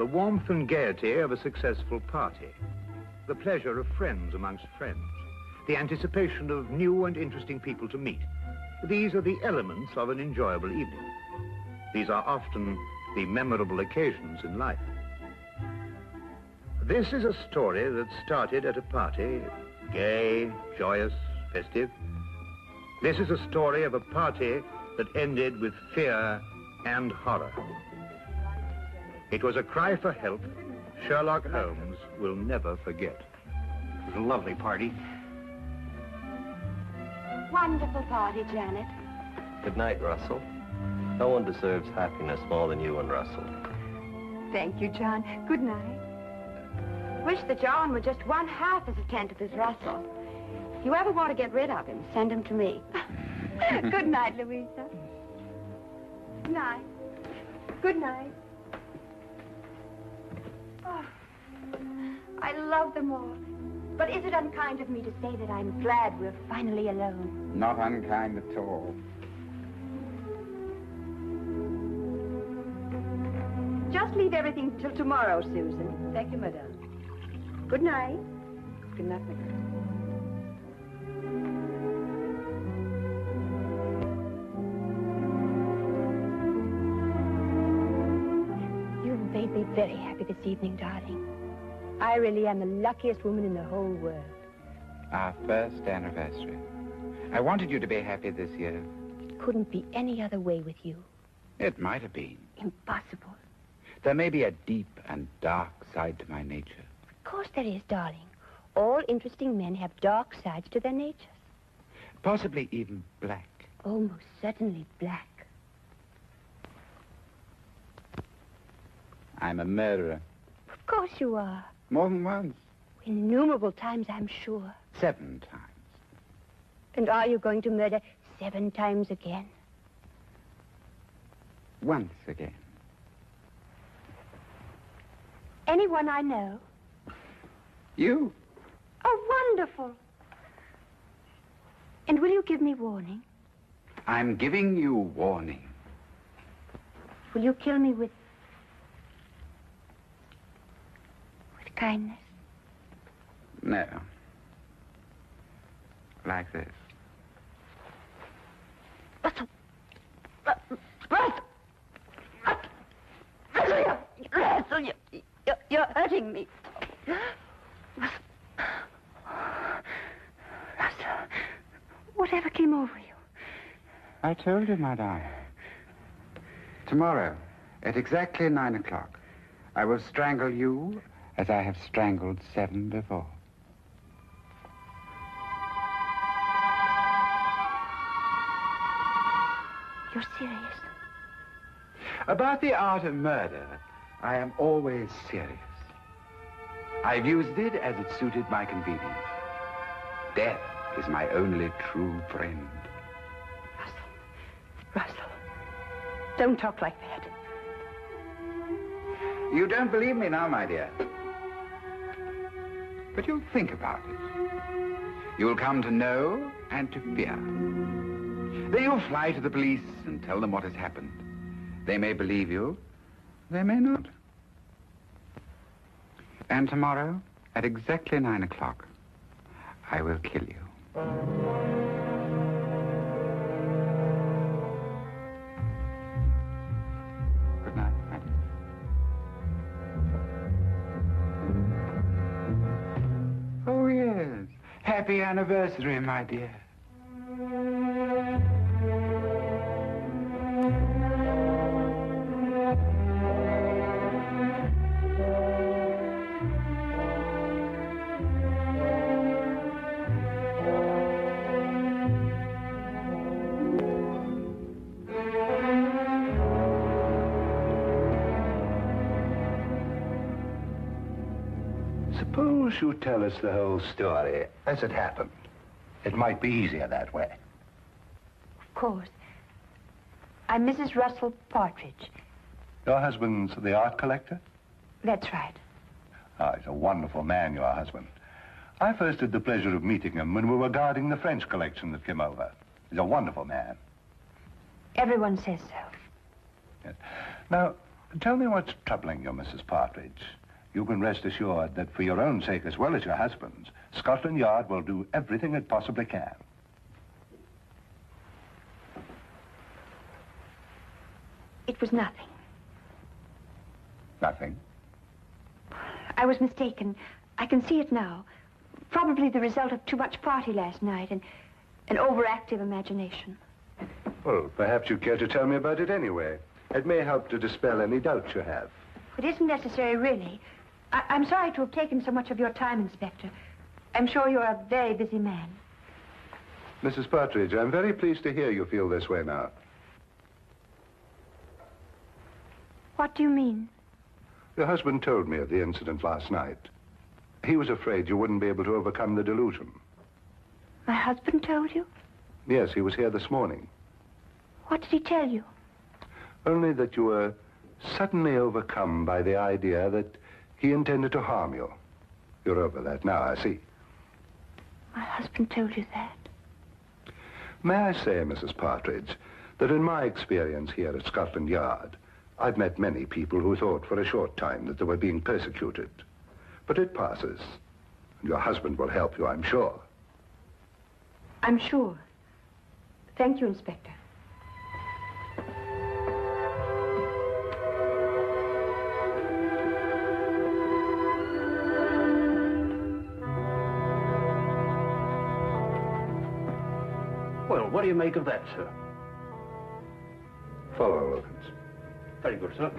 the warmth and gaiety of a successful party, the pleasure of friends amongst friends, the anticipation of new and interesting people to meet. These are the elements of an enjoyable evening. These are often the memorable occasions in life. This is a story that started at a party, gay, joyous, festive. This is a story of a party that ended with fear and horror. It was a cry for help Sherlock Holmes will never forget. It was a lovely party. Wonderful party, Janet. Good night, Russell. No one deserves happiness more than you and Russell. Thank you, John. Good night. Wish that John were just one half as attentive as Russell. If you ever want to get rid of him, send him to me. Good night, Louisa. Good night. Good night. Oh, I love them all. But is it unkind of me to say that I'm glad we're finally alone? Not unkind at all. Just leave everything till tomorrow, Susan. Thank you, madame. Good night. Good night, madame. You've made me very happy this evening, darling. I really am the luckiest woman in the whole world. Our first anniversary. I wanted you to be happy this year. It couldn't be any other way with you. It might have been. Impossible. There may be a deep and dark side to my nature. Of course there is, darling. All interesting men have dark sides to their natures. Possibly even black. Oh, most certainly black. I'm a murderer. Of course you are. More than once. Innumerable times, I'm sure. 7 times. And are you going to murder 7 times again? Once again. Anyone I know? You? Oh, wonderful. And will you give me warning? I'm giving you warning. Will you kill me with kindness? No. Like this. Russell! Russell! Russell, you're hurting me. Russell, whatever came over you? I told you, my darling. Tomorrow, at exactly 9 o'clock, I will strangle you as I have strangled 7 before. You're serious? About the art of murder, I am always serious. I've used it as it suited my convenience. Death is my only true friend. Russell, don't talk like that. You don't believe me now, my dear. But you'll think about it. You'll come to know and to fear. Then you'll fly to the police and tell them what has happened. They may believe you, they may not. And tomorrow, at exactly 9 o'clock, I will kill you. Good night, my dear. Oh, yes. Happy anniversary, my dear. Suppose you tell us the whole story as it happened. It might be easier that way. Of course. I'm Mrs. Russell Partridge. Your husband's the art collector? That's right. Oh, he's a wonderful man, your husband. I first had the pleasure of meeting him when we were guarding the French collection that came over. He's a wonderful man. Everyone says so. Yes. Now, Tell me what's troubling you, Mrs. Partridge. You can rest assured that for your own sake as well as your husband's, Scotland Yard will do everything it possibly can. It was nothing. Nothing? I was mistaken. I can see it now. Probably the result of too much party last night and an overactive imagination. Well, perhaps you care to tell me about it anyway. It may help to dispel any doubts you have. It isn't necessary, really. I'm sorry to have taken so much of your time, Inspector. I'm sure you're a very busy man. Mrs. Partridge, I'm very pleased to hear you feel this way now. What do you mean? Your husband told me of the incident last night. He was afraid you wouldn't be able to overcome the delusion. My husband told you? Yes, he was here this morning. What did he tell you? Only that you were suddenly overcome by the idea that he intended to harm you. You're over that now, I see. My husband told you that? May I say, Mrs. Partridge, that in my experience here at Scotland Yard, I've met many people who thought for a short time that they were being persecuted. But it passes. Your husband will help you, I'm sure. I'm sure. Thank you, Inspector. Well, what do you make of that, sir? Follow, Wilkins. Very good, sir.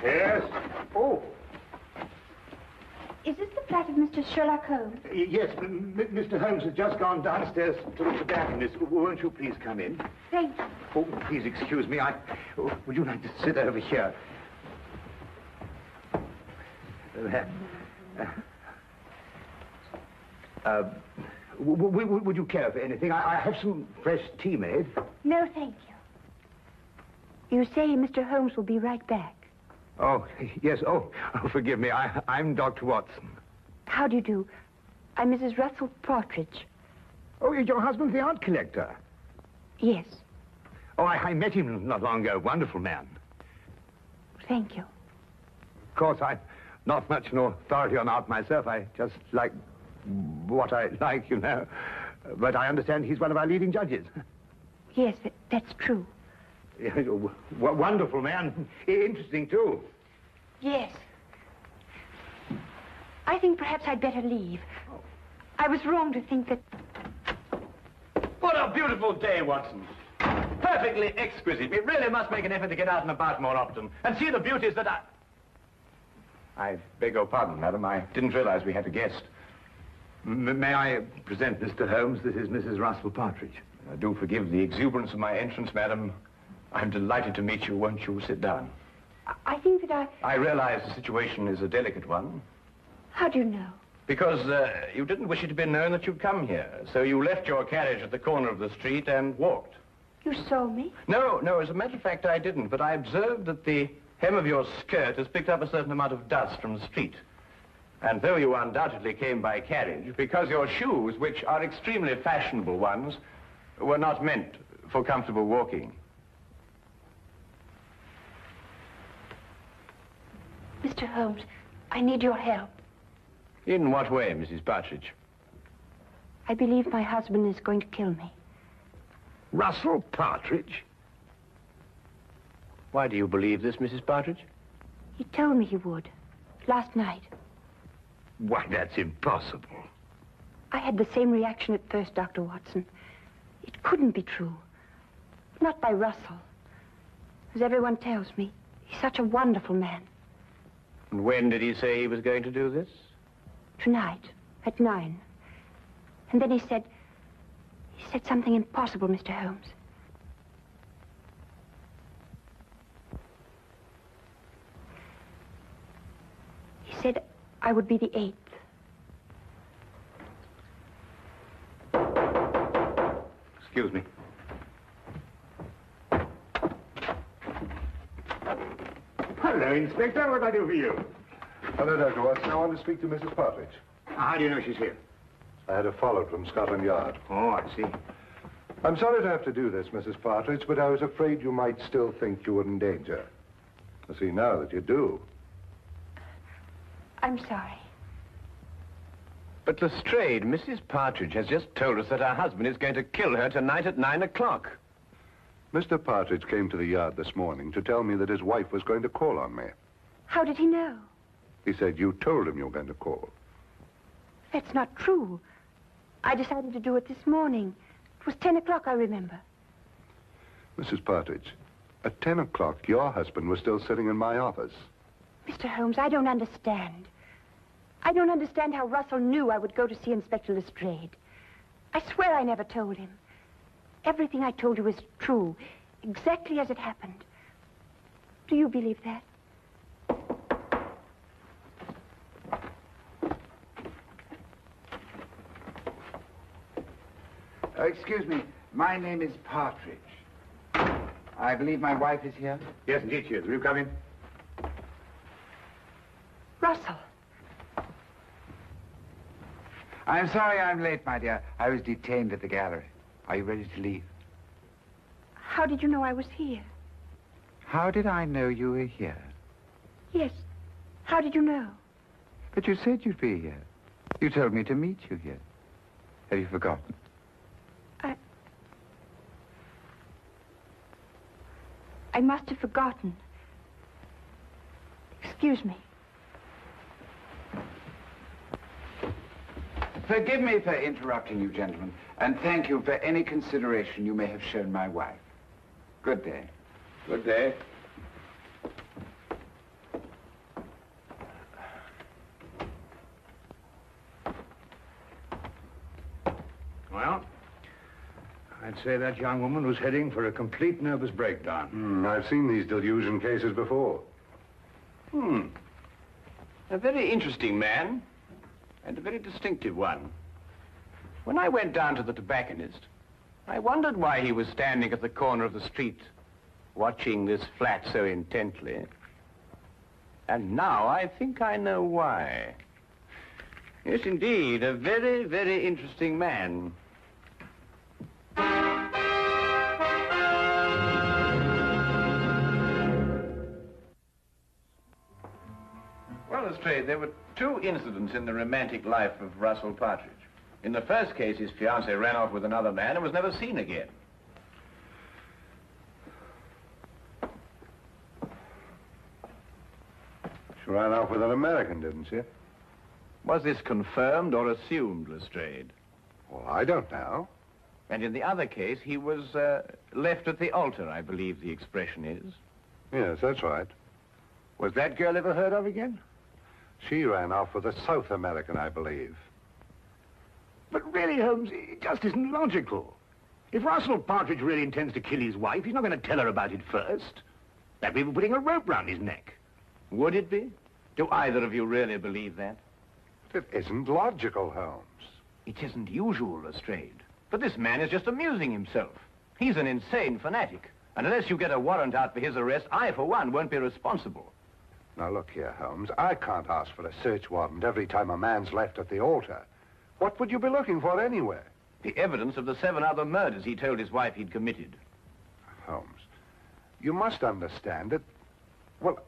Yes? Oh, Is this the flat of Mr. Sherlock Holmes? yes, Mr. Holmes has just gone downstairs to look for darkness. Won't you please come in? Thank you. Oh, please excuse me. Would you like to sit over here? Would you care for anything? I have some fresh tea made. No, thank you. You say Mr. Holmes will be right back. Oh, yes. Oh, forgive me. I'm Dr. Watson. How do you do? I'm Mrs. Russell Partridge. Oh, your husband's the art collector. Yes, Oh, I met him not long ago. Wonderful man. thank you. Of course, I'm not much an authority on art myself. I just like what I like, you know. But I understand he's one of our leading judges. Yes, that's true. Wonderful man. Interesting, too. Yes. I think perhaps I'd better leave. I was wrong to think that... What a beautiful day, Watson. Perfectly exquisite. We really must make an effort to get out and about more often and see the beauties that are... I beg your pardon, madam. I didn't realize we had a guest. May I present Mr. Holmes? This is Mrs. Russell Partridge. Do forgive the exuberance of my entrance, madam. I'm delighted to meet you. Won't you sit down? I think that I realize the situation is a delicate one. How do you know? Because you didn't wish it to be known that you'd come here. So you left your carriage at the corner of the street and walked. You saw me? No, as a matter of fact, I didn't. But I observed that the hem of your skirt has picked up a certain amount of dust from the street. And though you undoubtedly came by carriage, because your shoes, which are extremely fashionable ones, were not meant for comfortable walking. Mr. Holmes, I need your help. In what way, Mrs. Partridge? I believe my husband is going to kill me. Russell Partridge? Why do you believe this, Mrs. Partridge? He told me he would. Last night. Why, that's impossible. I had the same reaction at first, Dr. Watson. It couldn't be true. Not by Russell. As everyone tells me, he's such a wonderful man. And when did he say he was going to do this? Tonight, at 9. And then he said something impossible, Mr. Holmes. He said, would be the 8th. Excuse me. Hello, Inspector. What do I do for you? Hello, Dr. Watson. I want to speak to Mrs. Partridge. How do you know she's here? I had her followed from Scotland Yard. Oh, I see. I'm sorry to have to do this, Mrs. Partridge, but I was afraid you might still think you were in danger. I see now that you do. I'm sorry. But Lestrade, Mrs. Partridge has just told us that her husband is going to kill her tonight at 9 o'clock. Mr. Partridge came to the yard this morning to tell me that his wife was going to call on me. How did he know? He said you told him you were going to call. That's not true. I decided to do it this morning. It was 10 o'clock, I remember. Mrs. Partridge, at 10 o'clock, your husband was still sitting in my office. Mr. Holmes, I don't understand. I don't understand how Russell knew I would go to see Inspector Lestrade. I swear I never told him. Everything I told you is true, exactly as it happened. Do you believe that? Excuse me. My name is Partridge. I believe my wife is here. Yes, indeed, she is. Will you come in? Russell. I'm sorry I'm late, my dear. I was detained at the gallery. Are you ready to leave? How did you know I was here? How did I know you were here? Yes. How did you know? But you said you'd be here. You told me to meet you here. Have you forgotten? I must have forgotten. Excuse me. Forgive me for interrupting you, gentlemen, and thank you for any consideration you may have shown my wife. Good day. Good day. Well, I'd say that young woman was heading for a complete nervous breakdown. I've seen these delusion cases before. A very interesting man, and a very distinctive one. When I went down to the tobacconist, I wondered why he was standing at the corner of the street, watching this flat so intently. And now I think I know why. Yes, indeed, a very, very interesting man. Well, Lestrade, there were two incidents in the romantic life of Russell Partridge. In the first case, his fiancée ran off with another man and was never seen again. She ran off with an American, didn't she? Was this confirmed or assumed, Lestrade? Well, I don't know. And in the other case, he was left at the altar, I believe the expression is. Yes, that's right. Was that girl ever heard of again? She ran off with a South American, I believe. But really, Holmes, it just isn't logical. If Russell Partridge really intends to kill his wife, he's not going to tell her about it first. That'd be putting a rope round his neck. Would it be? Do either of you really believe that? It isn't logical, Holmes. It isn't usual, Lestrade. But this man is just amusing himself. He's an insane fanatic. And unless you get a warrant out for his arrest, I, for one, won't be responsible. Now, look here, Holmes. I can't ask for a search warrant every time a man's left at the altar. What would you be looking for anyway? The evidence of the 7 other murders he told his wife he'd committed. Holmes, you must understand that, well...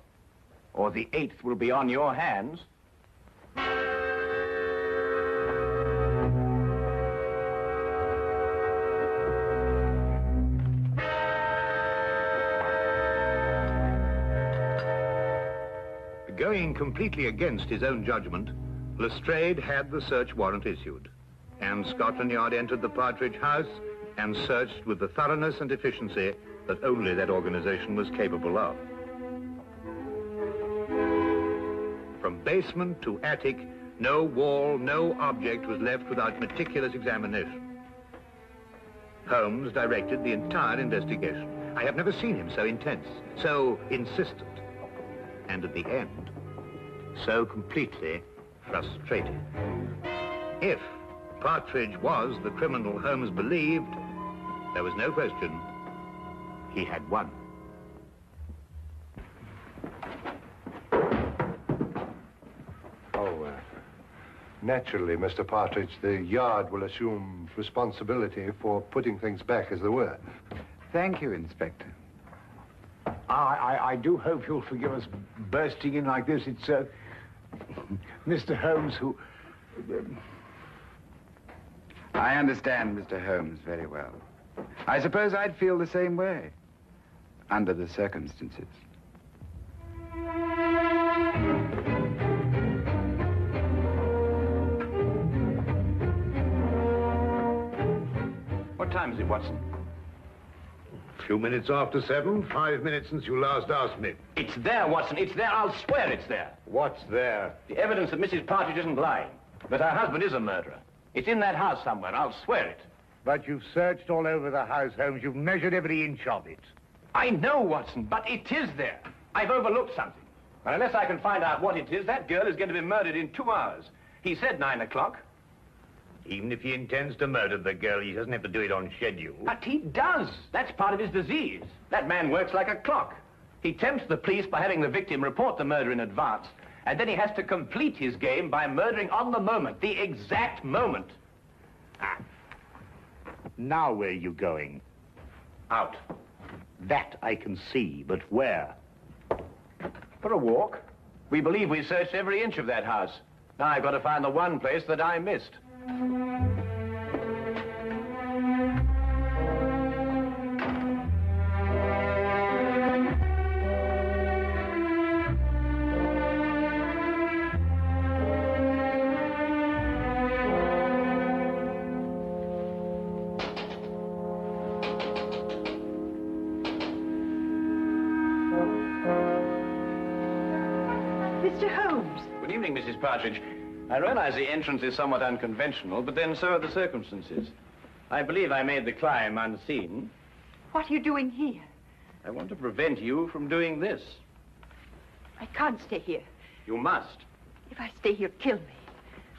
Or the 8th will be on your hands. Going completely against his own judgment, Lestrade had the search warrant issued, and Scotland Yard entered the Partridge house and searched with the thoroughness and efficiency that only that organization was capable of. From basement to attic, no wall, no object was left without meticulous examination. Holmes directed the entire investigation. I have never seen him so intense, so insistent, and at the end, so completely frustrated. If Partridge was the criminal Holmes believed, there was no question he had won. Naturally, Mr. Partridge, the yard will assume responsibility for putting things back as they were. Thank you, Inspector. I do hope you'll forgive us bursting in like this. It's, Mr. Holmes who... I understand Mr. Holmes very well. I suppose I'd feel the same way, under the circumstances. What time is it, Watson? A few minutes after 7, 5 minutes since you last asked me. It's there, Watson. It's there. I'll swear it's there. What's there? The evidence that Mrs. Partridge isn't lying. That her husband is a murderer. It's in that house somewhere. I'll swear it. But you've searched all over the house, Holmes. You've measured every inch of it. I know, Watson, but it is there. I've overlooked something. And unless I can find out what it is, that girl is going to be murdered in 2 hours. He said 9 o'clock. Even if he intends to murder the girl, he doesn't have to do it on schedule. But he does. That's part of his disease. That man works like a clock. He tempts the police by having the victim report the murder in advance, and then he has to complete his game by murdering on the moment, the exact moment. Ah. Now where are you going? Out. That I can see, but where? For a walk. We believe we searched every inch of that house. Now I've got to find the one place that I missed. Mr. Holmes. Good evening, Mrs. Partridge. I realize the entrance is somewhat unconventional, but then so are the circumstances. I believe I made the climb unseen. What are you doing here? I want to prevent you from doing this. I can't stay here. You must. If I stay here, kill me.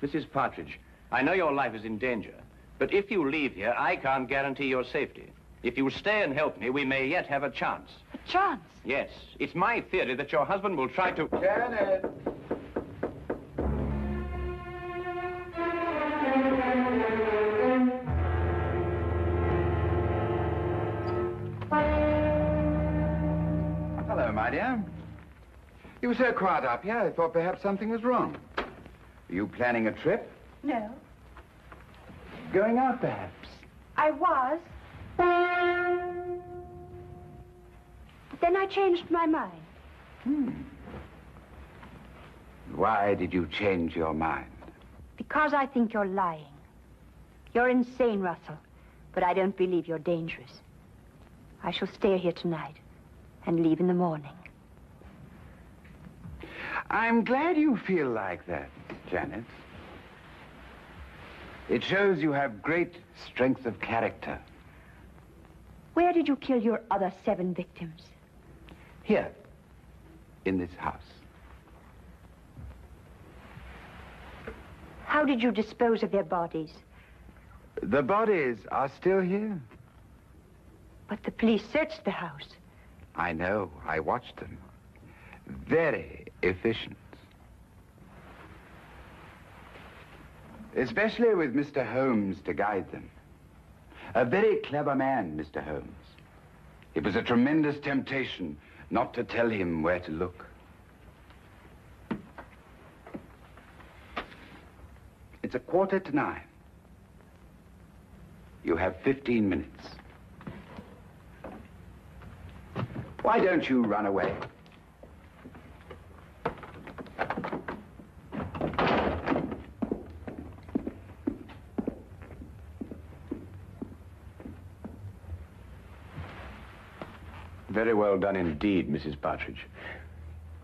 Mrs. Partridge, I know your life is in danger, but if you leave here, I can't guarantee your safety. If you stay and help me, we may yet have a chance. A chance? Yes. It's my theory that your husband will try to... Janet! Hello, my dear. You were so quiet up here, I thought perhaps something was wrong. Are you planning a trip? No. Going out, perhaps? I was. But then I changed my mind. Why did you change your mind? Because I think you're lying. You're insane, Russell. But I don't believe you're dangerous. I shall stay here tonight and leave in the morning. I'm glad you feel like that, Janet. It shows you have great strength of character. Where did you kill your other 7 victims? Here, in this house. How did you dispose of their bodies? The bodies are still here. But the police searched the house. I know. I watched them. Very efficient. Especially with Mr. Holmes to guide them. A very clever man, Mr. Holmes. It was a tremendous temptation not to tell him where to look. It's 8:45. You have 15 minutes. Why don't you run away? Very well done indeed, Mrs. Partridge.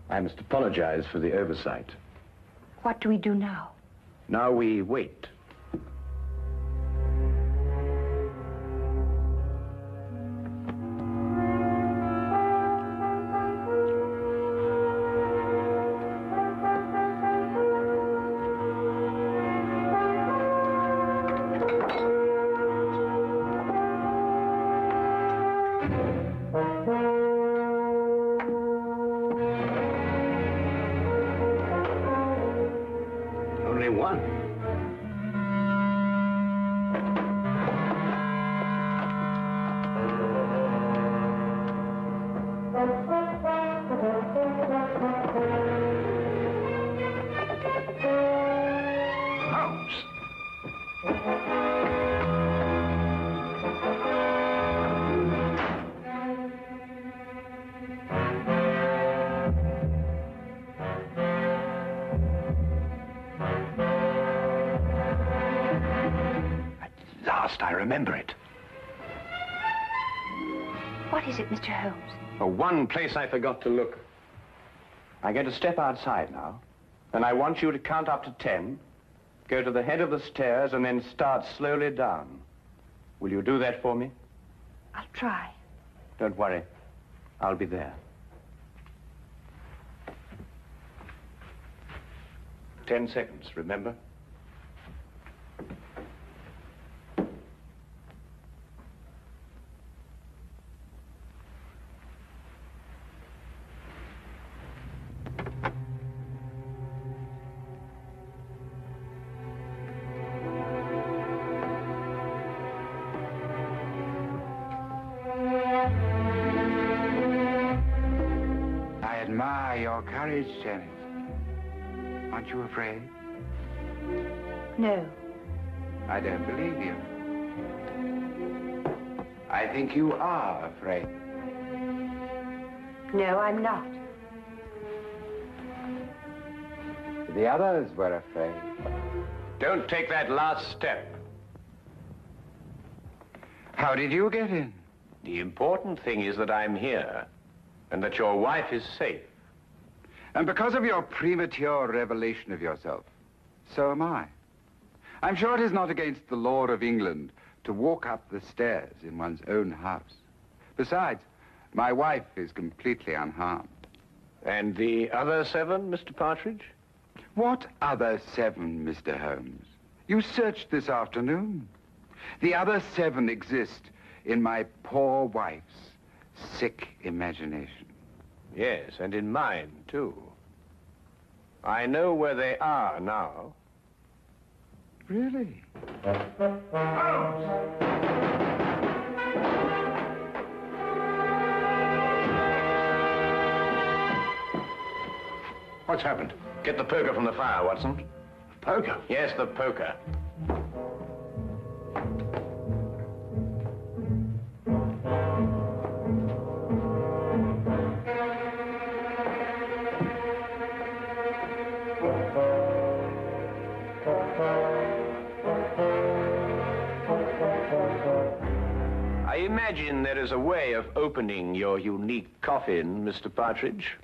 I must apologize for the oversight. What do we do now? Now we wait. Only one. Holmes. At last I remember it. What is it, Mr. Holmes? Oh, one place I forgot to look. I'm going to step outside now, and I want you to count up to 10, go to the head of the stairs, and then start slowly down. Will you do that for me? I'll try. Don't worry. I'll be there. 10 seconds, remember? I admire your courage, Janet. Aren't you afraid? No. I don't believe you. I think you are afraid. No, I'm not. The others were afraid. Don't take that last step. How did you get in? The important thing is that I'm here, and that your wife is safe. And because of your premature revelation of yourself, so am I. I'm sure it is not against the law of England to walk up the stairs in one's own house. Besides, my wife is completely unharmed. And the other 7, Mr. Partridge? What other 7, Mr. Holmes? You searched this afternoon. The other 7 exist in my poor wife's sick imagination. Yes, and in mine, too. I know where they are now. Really? What's happened? Get the poker from the fire, Watson. Poker? Yes, the poker. I imagine there is a way of opening your unique coffin, Mr. Partridge.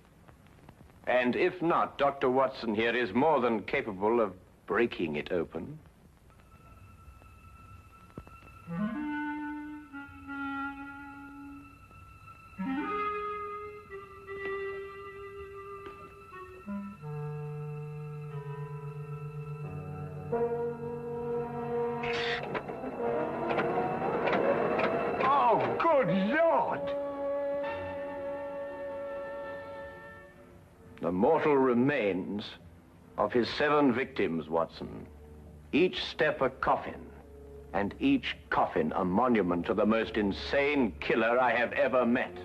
And if not, Dr. Watson here is more than capable of breaking it open. Oh, good Lord! The mortal remains of his 7 victims, Watson. Each step a coffin, and each coffin a monument to the most insane killer I have ever met.